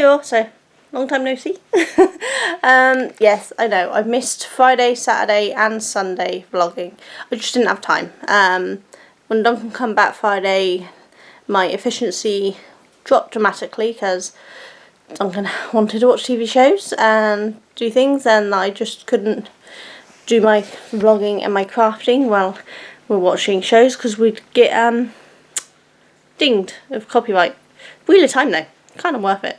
you're all. So, long time no see. Yes, I know. I've missed Friday, Saturday and Sunday vlogging. I just didn't have time. When Duncan come back Friday, my efficiency dropped dramatically because Duncan wanted to watch TV shows and do things, and I just couldn't do my vlogging and my crafting while we're watching shows because we'd get dinged of copyright. Wheel of Time though, kind of worth it.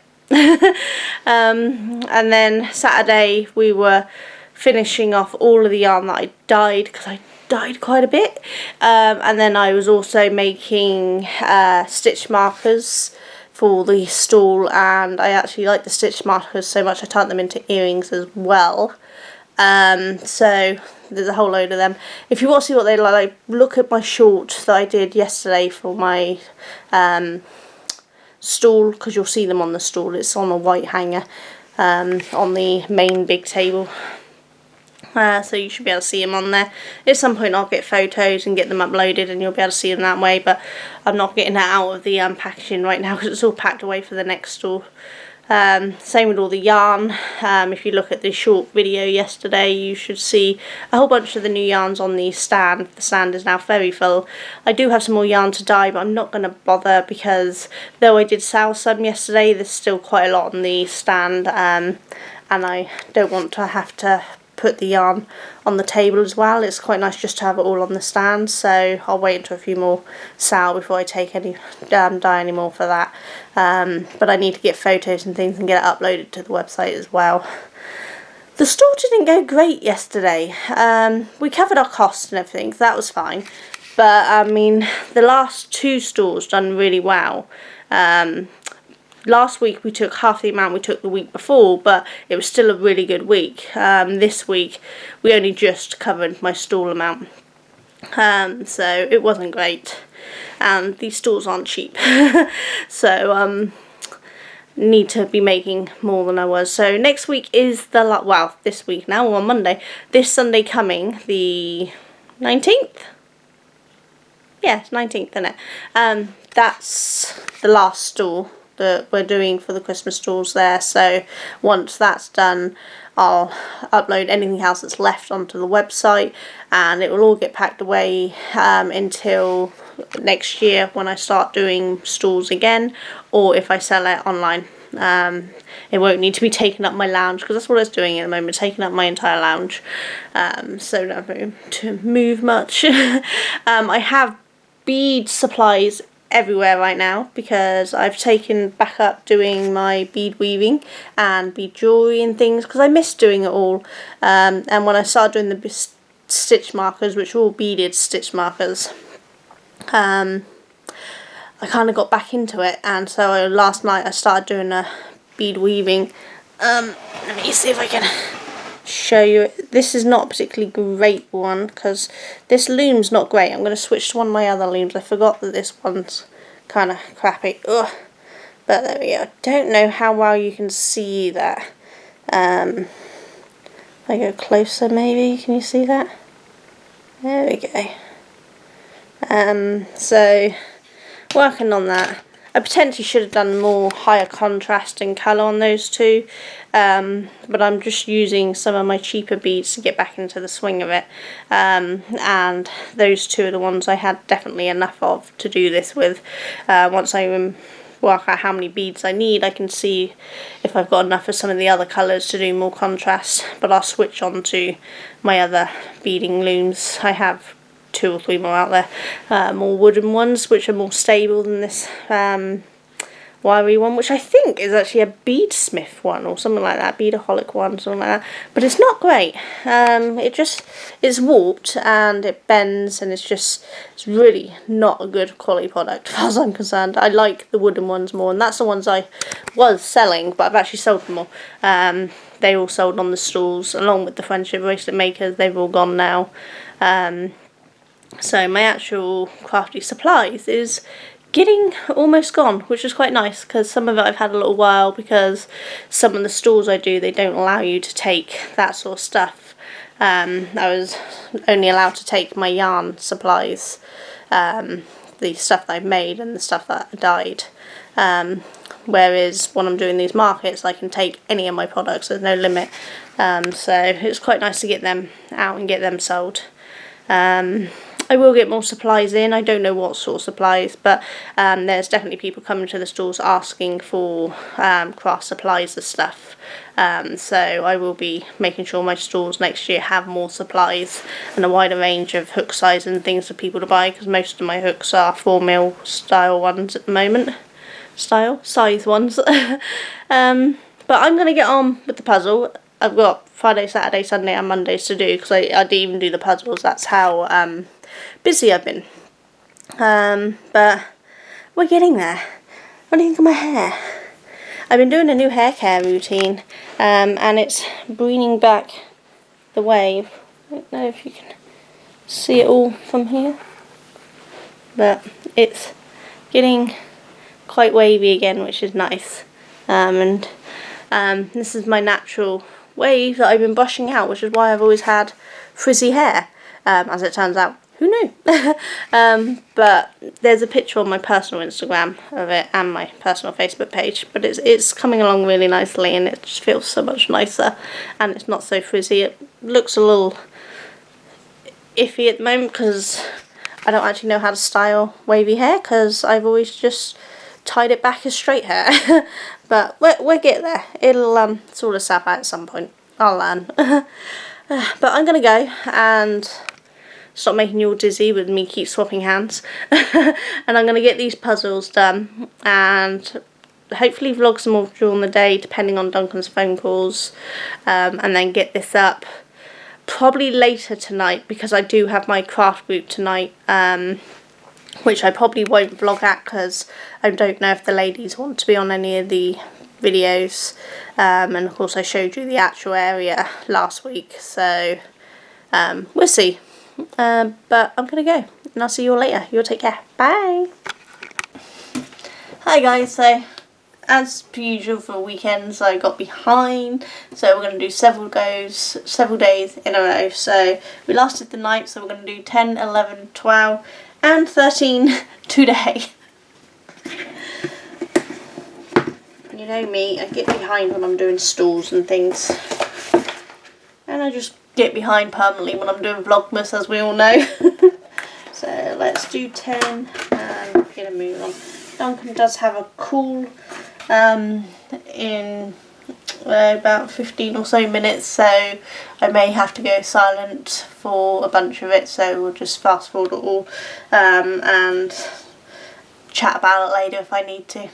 And then Saturday we were finishing off all of the yarn that I dyed, because I dyed quite a bit, and then I was also making stitch markers for the stall, and I actually like the stitch markers so much I turned them into earrings as well. So there's a whole load of them. If you want to see what they look like, look at my short that I did yesterday for my stall, because you'll see them on the stall. It's on a white hanger on the main big table. So you should be able to see them on there. At some point I'll get photos and get them uploaded and you'll be able to see them that way, but I'm not getting that out of the packaging right now because it's all packed away for the next store. Same with all the yarn. If you look at the short video yesterday, you should see a whole bunch of the new yarns on the stand. The stand is now very full. I do have some more yarn to dye, but I'm not going to bother because though I did sell some yesterday, there's still quite a lot on the stand, and I don't want to have to put the yarn on the table as well. It's quite nice just to have it all on the stand, so I'll wait until a few more sell before I take any dye anymore for that. But I need to get photos and things and get it uploaded to the website as well. The store didn't go great yesterday. We covered our costs and everything, so that was fine, but I mean the last two stores done really well. Last week we took half the amount we took the week before, but it was still a really good week. This week we only just covered my stall amount, so it wasn't great, and these stalls aren't cheap. So need to be making more than I was. So next week is the well, this week now, or on Monday, this Sunday coming, the 19th. Yeah, it's 19th, isn't it? That's the last stall that we're doing for the Christmas stalls there, so once that's done I'll upload anything else that's left onto the website, and it will all get packed away until next year when I start doing stalls again, or if I sell it online. It won't need to be taking up my lounge, because that's what it's doing at the moment, taking up my entire lounge, so no room to move much. I have bead supplies everywhere right now because I've taken back up doing my bead weaving and bead jewellery and things, because I missed doing it all, and when I started doing the stitch markers, which are all beaded stitch markers, I kind of got back into it, and so last night I started doing a bead weaving. Let me see if I can show you it. This is not a particularly great one because this loom's not great. I'm going to switch to one of my other looms. I forgot that this one's kind of crappy. Ugh. But there we go. I don't know how well you can see that. If I go closer maybe, can you see that? There we go. So working on that. I potentially should have done more higher contrast and colour on those two, but I'm just using some of my cheaper beads to get back into the swing of it, and those two are the ones I had definitely enough of to do this with. Once I work out how many beads I need, I can see if I've got enough of some of the other colours to do more contrast, but I'll switch on to my other beading looms. I have 2 or 3 more out there, more wooden ones which are more stable than this wiry one, which I think is actually a beadsmith one or something like that, beadaholic one, something like that, but it's not great. It's warped and it bends, and it's really not a good quality product as far as I'm concerned. I like the wooden ones more, and that's the ones I was selling, but I've actually sold them all. They all sold on the stalls along with the friendship bracelet makers. They've all gone now. So my actual crafty supplies is getting almost gone, which is quite nice because some of it I've had a little while, because some of the stalls I do, they don't allow you to take that sort of stuff. I was only allowed to take my yarn supplies, the stuff that I've made and the stuff that I dyed. whereas when I'm doing these markets I can take any of my products, there's no limit. So it's quite nice to get them out and get them sold. I will get more supplies in. I don't know what sort of supplies, but there's definitely people coming to the stores asking for craft supplies and stuff. So I will be making sure my stores next year have more supplies and a wider range of hook size and things for people to buy, because most of my hooks are 4mm style ones at the moment. Size ones. But I'm going to get on with the puzzle. I've got Friday, Saturday, Sunday and Mondays to do, because I didn't even do the puzzles. That's how busy I've been. But we're getting there. What do you think of my hair? I've been doing a new hair care routine, and it's bringing back the wave. I don't know if you can see it all from here, but it's getting quite wavy again, which is nice. And this is my natural wave that I've been brushing out, which is why I've always had frizzy hair, as it turns out. Who knew? But there's a picture on my personal Instagram of it and my personal Facebook page, but it's coming along really nicely, and it just feels so much nicer, and it's not so frizzy. It looks a little iffy at the moment because I don't actually know how to style wavy hair, because I've always just tied it back as straight hair. But we'll get there. It'll sort of sap out at some point. I'll learn. But I'm gonna go and stop making you all dizzy with me keep swapping hands. And I'm going to get these puzzles done and hopefully vlog some more during the day, depending on Duncan's phone calls, and then get this up probably later tonight, because I do have my craft group tonight, which I probably won't vlog at because I don't know if the ladies want to be on any of the videos, and of course I showed you the actual area last week, so we'll see. But I'm gonna go, and I'll see you all later. You'll take care. Bye. Hi guys, so as per usual for weekends I got behind, so we're going to do several days in a row. So we lasted the night, so we're going to do 10, 11, 12 and 13 today. You know me, I get behind when I'm doing stalls and things, and I just get behind permanently when I'm doing Vlogmas, as we all know. So let's do 10 and get a move on. Duncan does have a call in about 15 or so minutes, so I may have to go silent for a bunch of it, so we'll just fast forward it all and chat about it later if I need to.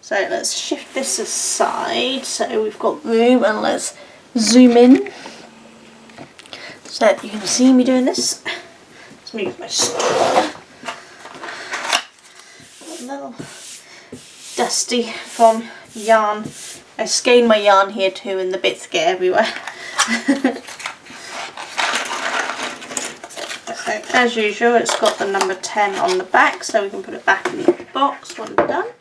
So let's shift this aside so we've got room, and let's zoom in so you can see me doing this. Let's move my stool. A little dusty from yarn. I skein my yarn here too, and the bits get everywhere. So as usual, it's got the number 10 on the back, so we can put it back in the box when done.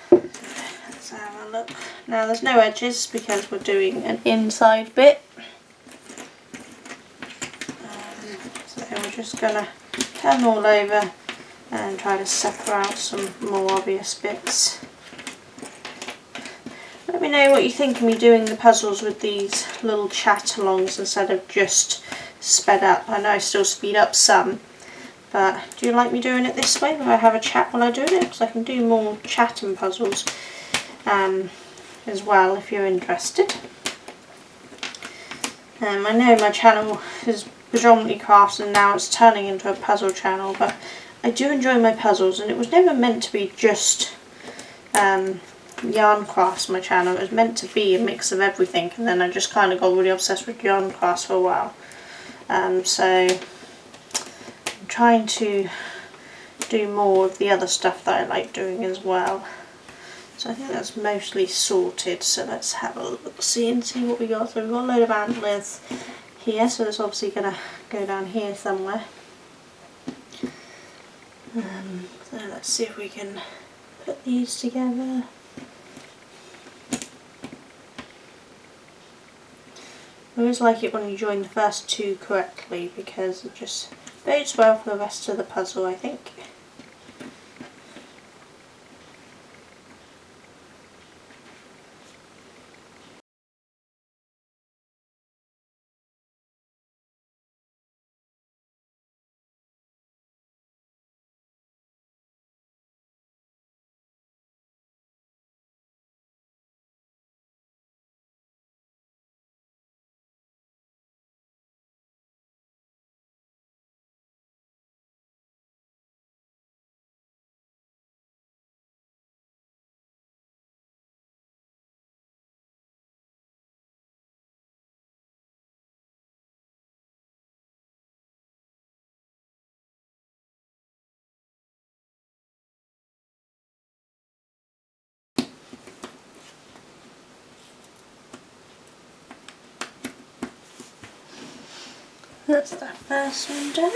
Let's have a look. Now there's no edges because we're doing an inside bit. So we're just going to turn all over and try to separate out some more obvious bits. Let me know what you think of me doing the puzzles with these little chat-alongs instead of just sped up. I know I still speed up some, but do you like me doing it this way where I have a chat while I do it? Because I can do more chatting puzzles as well if you're interested. I know my channel is predominantly crafts and now it's turning into a puzzle channel, but I do enjoy my puzzles, and it was never meant to be just yarn crafts, my channel. It was meant to be a mix of everything, and then I just kind of got really obsessed with yarn crafts for a while. So I'm trying to do more of the other stuff that I like doing as well. So I think that's mostly sorted, so let's have a look, see what we got. So we've got a load of antlers here, so it's obviously going to go down here somewhere. So let's see if we can put these together. I always like it when you join the first two correctly because it just bodes well for the rest of the puzzle, I think. That's the first one done.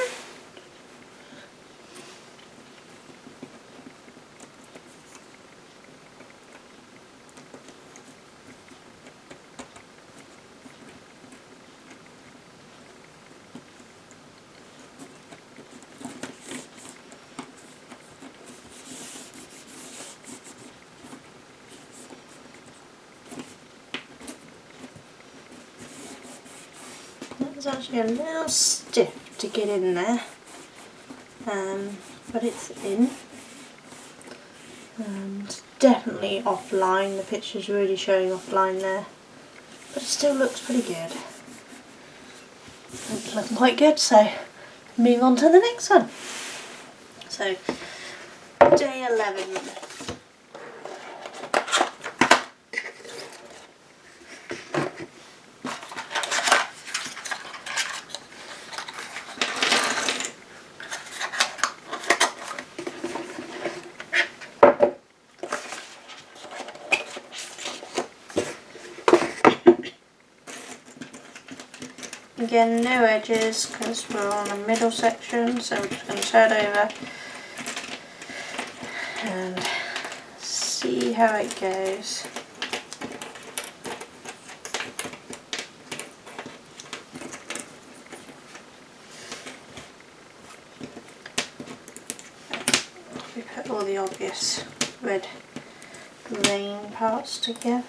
It's actually a little stiff to get in there, but it's in. It's definitely offline, the picture's really showing offline there, but it still looks pretty good. It's looking quite good, so move on to the next one. So, day 11. Again, no edges because we're on a middle section, so we're just going to turn over and see how it goes. We put all the obvious red rain parts together.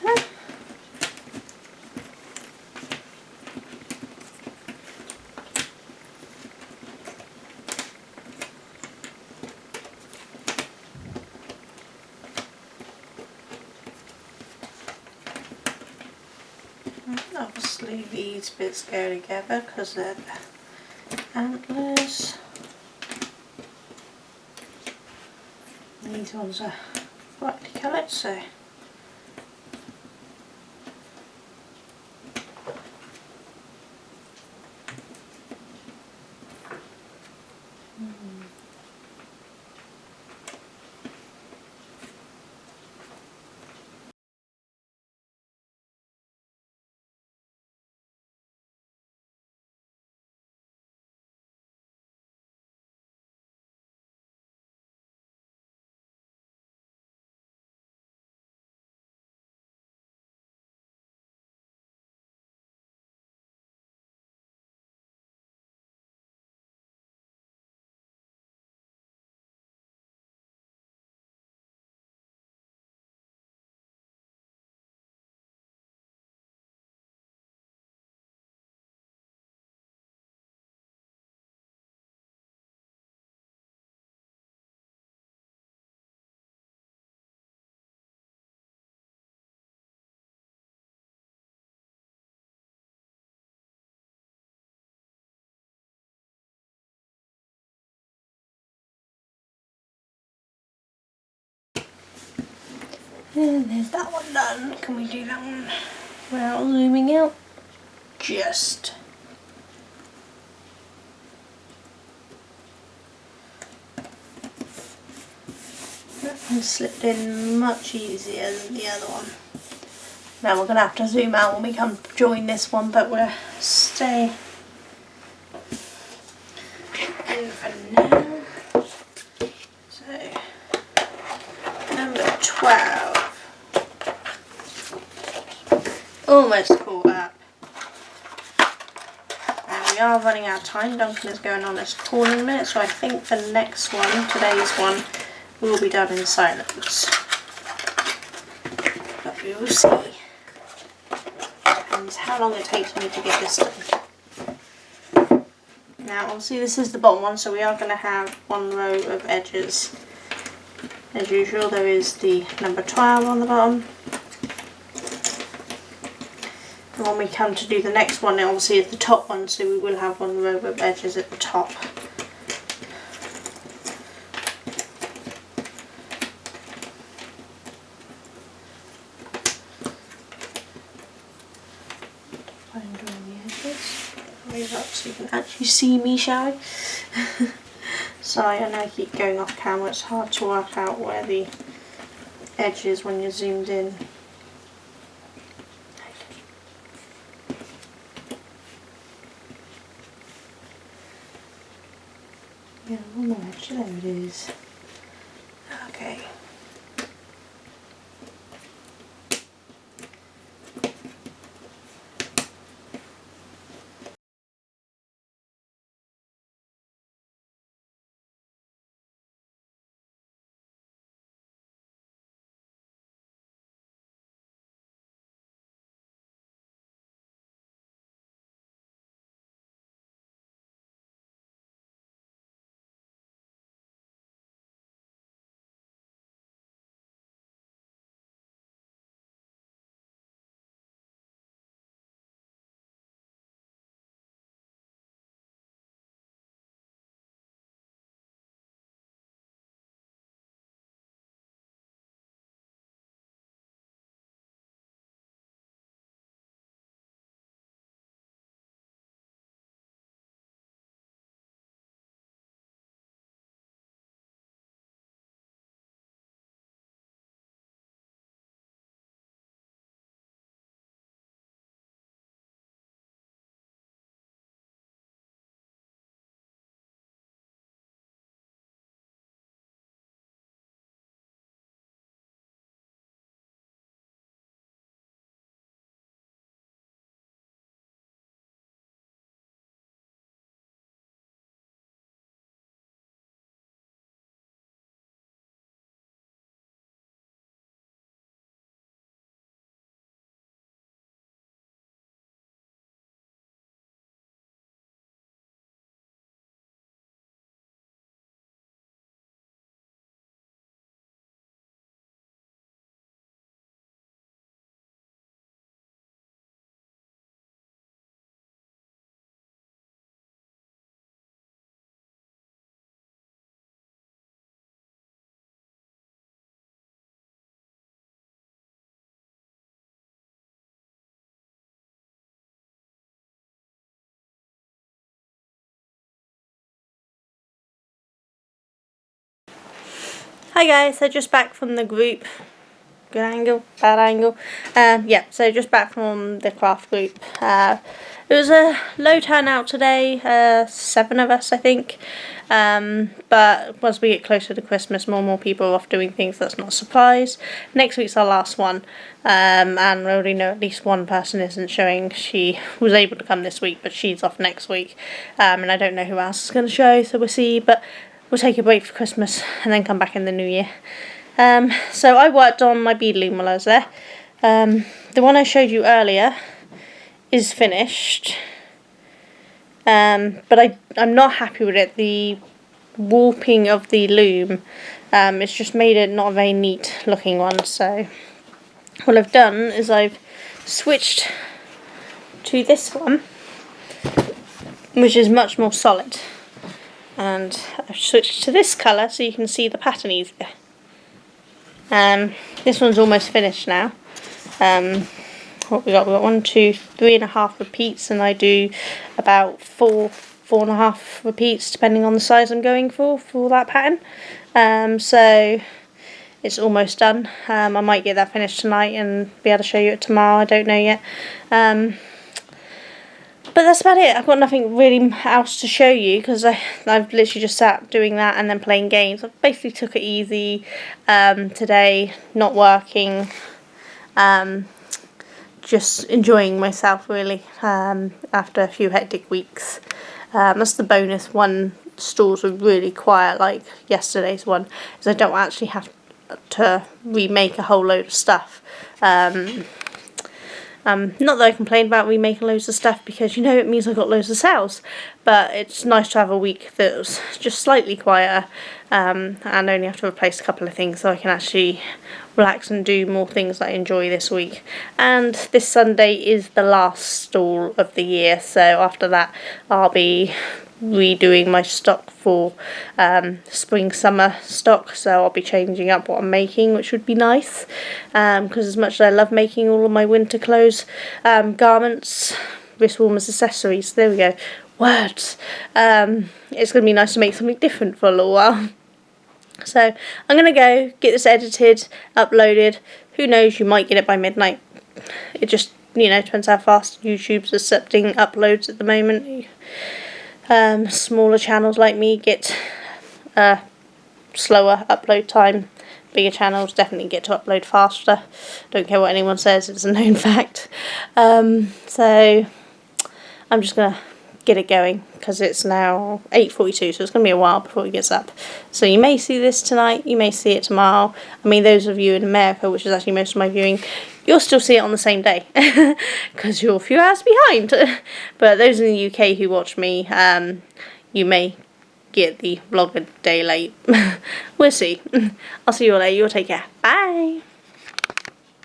Obviously these bits go together because they're the antlers. These ones are brightly coloured, so and there's that one done. Can we do that one without zooming out? Just. That one slipped in much easier than the other one. Now we're going to have to zoom out when we come join this one, but we'll stay in for now. So, number 12. Almost caught up. There we are running out of time. Duncan is going on his call in a minute, so I think the next one, today's one, will be done in silence. But we will see. Depends how long it takes me to get this done. Now obviously this is the bottom one, so we are going to have one row of edges. As usual, there is the number 12 on the bottom. And when we come to do the next one, it obviously is the top one, so we will have one row of edges at the top. I'm doing the edges. Raise up so you can actually see me, shall we? Sorry, I know I keep going off camera, it's hard to work out where the edge is when you're zoomed in. Yeah, one more edge, there it is. Okay. Hi guys, so just back from the group. Good angle, bad angle. Yeah, so just back from the craft group. It was a low turnout today, 7 of us I think. But as we get closer to Christmas, more and more people are off doing things. That's not a surprise. Next week's our last one, and we already know at least one person isn't showing. She was able to come this week, but she's off next week. And I don't know who else is going to show, so we'll see. But we'll take a break for Christmas and then come back in the new year. So I worked on my bead loom while I was there. The one I showed you earlier is finished, but I'm not happy with it. The warping of the loom, it's just made it not a very neat looking one. So what I've done is I've switched to this one, which is much more solid. And I've switched to this colour so you can see the pattern easier. This one's almost finished now. What we got? We got 1, 2, 3.5 repeats, and I do about 4.5 repeats depending on the size I'm going for that pattern. So it's almost done. I might get that finished tonight and be able to show you it tomorrow. I don't know yet. But that's about it. I've got nothing really else to show you because I've literally just sat doing that and then playing games. I basically took it easy today, not working. just enjoying myself really, after a few hectic weeks. That's the bonus. One stores were really quiet, like yesterday's one, is I don't actually have to remake a whole load of stuff. Not that I complain about remaking loads of stuff, because you know it means I got loads of sales, but it's nice to have a week that was just slightly quieter, and only have to replace a couple of things so I can actually relax and do more things that I enjoy this week. And this Sunday is the last stall of the year, so after that I'll be redoing my stock for spring summer stock, so I'll be changing up what I'm making, which would be nice, because as much as I love making all of my winter clothes, garments, wrist warmers, accessories, there we go, words, it's going to be nice to make something different for a little while. So I'm going to go get this edited, uploaded. Who knows, you might get it by midnight. It just, you know, depends how fast YouTube's accepting uploads at the moment. Smaller channels like me get slower upload time. Bigger channels definitely get to upload faster. Don't care what anyone says, it's a known fact. So I'm just going to get it going, because it's now 8:42, so it's going to be a while before it gets up. So you may see this tonight, you may see it tomorrow. I mean, those of you in America, which is actually most of my viewing, you'll still see it on the same day, because you're a few hours behind. But those in the UK who watch me, you may get the vlog a day late. We'll see. I'll see you all later. You'll take care. Bye.